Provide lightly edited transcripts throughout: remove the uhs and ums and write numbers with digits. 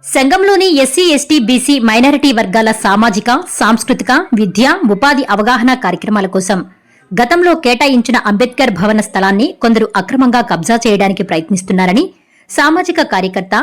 సంఘంలోని SC ST BC minority వర్గాల సామాజిక సాంస్కృతిక విద్య ఉపాధి అవగాహన కార్యక్రమాల కోసం గతంలో కేటాయించిన అంబేద్కర్ భవన స్థలాన్ని కొందరు అక్రమంగా కబ్జా చేయడానికి ప్రయత్నిస్తున్నారని సామాజిక కార్యకర్త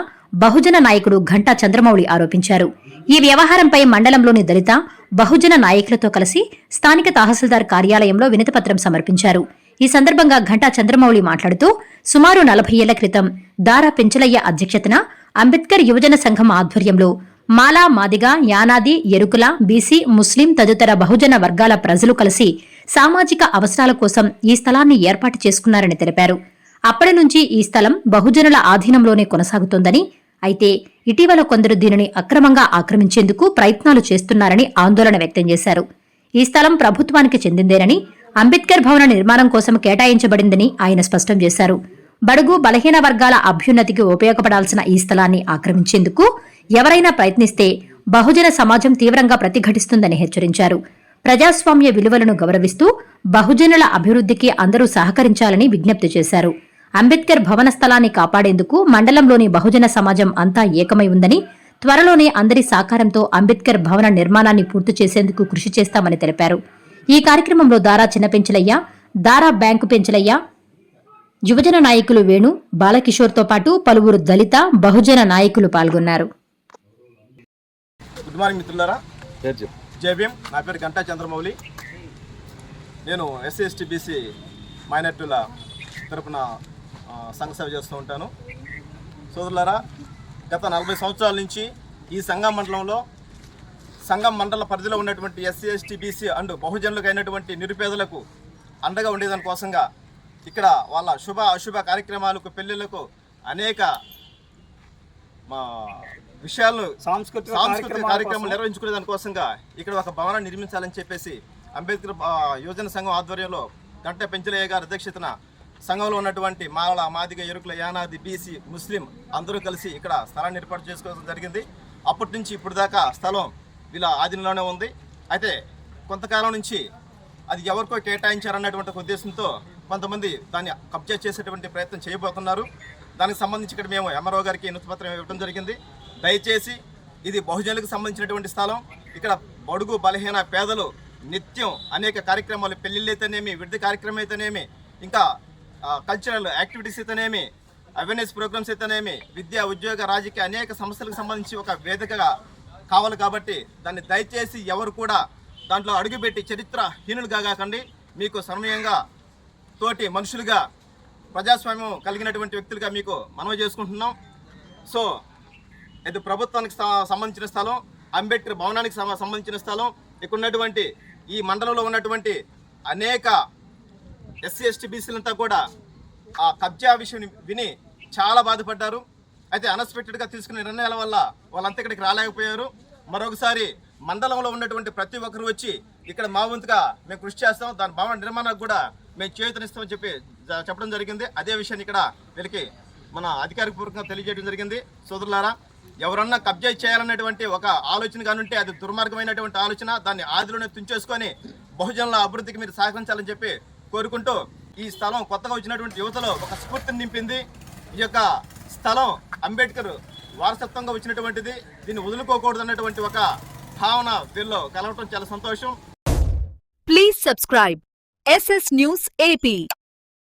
బహుజన నాయకుడు ఘంటా చంద్రమౌళి ఆరోపించారు. ఈ వ్యవహారంపై మండలంలోని దళిత బహుజన నాయకులతో కలిసి స్థానిక తహసీల్దార్ కార్యాలయంలో వినతిపత్రం సమర్పించారు. ఈ సందర్భంగా ఘంటా చంద్రమౌళి మాట్లాడుతూ సుమారు 40 ఏళ్ల క్రితం దారా పెంచలయ్య అధ్యక్షతన అంబేద్కర్ యువజన సంఘం ఆధ్వర్యంలో మాలా మాదిగ యానాది ఎరుకుల బీసీ ముస్లిం తదితర బహుజన వర్గాల ప్రజలు కలిసి సామాజిక అవసరాల కోసం ఈ స్థలాన్ని ఏర్పాటు చేసుకున్నారని తెలిపారు. అప్పటి నుంచి ఈ స్థలం బహుజనుల ఆధీనంలోనే కొనసాగుతోందని, అయితే ఇటీవల కొందరు దీనిని అక్రమంగా ఆక్రమించేందుకు ప్రయత్నాలు చేస్తున్నారని ఆందోళన వ్యక్తం చేశారు. ఈ స్థలం ప్రభుత్వానికి చెందిందేనని, అంబేద్కర్ భవన నిర్మాణం కోసం కేటాయించబడిందని ఆయన స్పష్టం చేశారు. బడుగు బలహీన వర్గాల అభ్యున్నతికి ఉపయోగపడాల్సిన ఈ స్థలాన్ని ఆక్రమించేందుకు ఎవరైనా ప్రయత్నిస్తే బహుజన సమాజం తీవ్రంగా ప్రతిఘటిస్తుందని హెచ్చరించారు. ప్రజాస్వామ్య విలువలను గౌరవిస్తూ బహుజనుల అభివృద్ధికి అందరూ సహకరించాలని విజ్ఞప్తి చేశారు. అంబేద్కర్ భవన స్థలాన్ని కాపాడేందుకు మండలంలోని బహుజన సమాజం అంతా ఏకమై ఉందని, త్వరలోనే అందరి సహకారంతో అంబేద్కర్ భవన నిర్మాణాన్ని పూర్తి చేసేందుకు కృషి చేస్తామని తెలిపారు. ఈ కార్యక్రమంలో దారా చిన్న పెంచలయ్య, దారా బ్యాంకు పెంచలయ్య, యువజన నాయకులు వేణు, బాలకిషోర్తో పాటు పలువురు దళిత బహుజన నాయకులు పాల్గొన్నారు. గుడ్ మార్నింగ్ మిత్రులారా, జేబీఎం. నా పేరు ఘంటా చంద్రమౌళి. నేను ఎస్సీ ఎస్టీ బీసీ మైనారిటీల తరపున సంఘ సేవ చేస్తూ ఉంటాను. సోదరులారా, గత 40 సంవత్సరాల నుంచి ఈ సంఘం మండలంలో సంఘం మండల పరిధిలో ఉన్నటువంటి ఎస్సీ ఎస్టీ బీసీ అండ్ బహుజనులకు అయినటువంటి నిరుపేదలకు అండగా ఉండేదాని కోసంగా ఇక్కడ వాళ్ళ శుభ అశుభ కార్యక్రమాలకు, పెళ్లిళ్లకు అనేక విషయాలను సాంస్కృతిక కార్యక్రమాలు నిర్వహించుకునే దానికోసంగా ఇక్కడ ఒక భవనాన్ని నిర్మించాలని చెప్పేసి అంబేద్కర్ యువజన సంఘం ఆధ్వర్యంలో ఘంటా పెంచలయ్య గారి అధ్యక్షతన సంఘంలో ఉన్నటువంటి మాల మాదిగ ఎరుకుల యానాది బీసీ ముస్లిం అందరూ కలిసి ఇక్కడ స్థలాన్ని ఏర్పాటు చేసుకోవడం జరిగింది. అప్పటి నుంచి ఇప్పుడు దాకా స్థలం వీళ్ళ ఆధీనంలోనే ఉంది. అయితే కొంతకాలం నుంచి అది ఎవరికో కేటాయించారన్నటువంటి ఉద్దేశంతో కొంతమంది దాన్ని కబ్జా చేసేటువంటి ప్రయత్నం చేయబోతున్నారు. దానికి సంబంధించి ఇక్కడ మేము ఎంఆర్ఓ గారికి వినతిపత్రం ఇవ్వడం జరిగింది. దయచేసి ఇది బహుజనులకు సంబంధించినటువంటి స్థలం. ఇక్కడ బడుగు బలహీన పేదలు నిత్యం అనేక కార్యక్రమాలు, పెళ్లిళ్ళు అయితేనేమి, విడిది కార్యక్రమం అయితేనేమి, ఇంకా కల్చరల్ యాక్టివిటీస్ అయితేనేమి, అవేర్నెస్ ప్రోగ్రామ్స్ అయితేనేమి, విద్య ఉద్యోగ రాజకీయ అనేక సమస్యలకు సంబంధించి ఒక వేదికగా కావాలి. కాబట్టి దాన్ని దయచేసి ఎవరు కూడా దాంట్లో అడుగుపెట్టి చరిత్రహీనులుగా కాకండి. మీకు సమయంగా తోటి మనుషులుగా ప్రజాస్వామ్యం కలిగినటువంటి వ్యక్తులుగా మీకు మనవి చేసుకుంటున్నాం. సో ఇది ప్రభుత్వానికి సంబంధించిన స్థలం, అంబేద్కర్ భవనానికి సంబంధించిన స్థలం. ఇక్కడ ఉన్నటువంటి ఈ మండలంలో ఉన్నటువంటి అనేక ఎస్సీ ఎస్టీ బీసీలంతా కూడా ఆ కబ్జా విషయం విని చాలా బాధపడ్డారు. అయితే అన్ఎక్స్పెక్టెడ్గా తీసుకునే నిర్ణయాల వల్ల వాళ్ళంతా ఇక్కడికి రాలేకపోయారు. మరొకసారి మండలంలో ఉన్నటువంటి ప్రతి ఒక్కరు వచ్చి ఇక్కడ మా వంతుగా మేము కృషి చేస్తాం, దాని భవన నిర్మాణానికి కూడా మేము చేయూతనిస్తామని చెప్పడం జరిగింది. అదే విషయాన్ని ఇక్కడ వీళ్ళకి మన అధికారికపూర్వకంగా తెలియజేయడం జరిగింది. సోదరులారా, ఎవరన్నా కబ్జా చేయాలనేటువంటి ఒక ఆలోచన కానుంటే అది దుర్మార్గమైనటువంటి ఆలోచన. దాన్ని ఆదిలోనే తుంచేసుకొని బహుజనుల అభివృద్ధికి మీరు సహకరించాలని చెప్పి కోరుకుంటూ, ఈ స్థలం కొత్తగా వచ్చినటువంటి యువతలో ఒక స్ఫూర్తిని నింపింది. ఈ యొక్క స్థలం అంబేద్కర్ వారసత్వంగా వచ్చినటువంటిది, దీన్ని వదులుకోకూడదు అన్నటువంటి ఒక భావన వీళ్ళు కలవటం చాలా సంతోషం. Please subscribe SS News AP.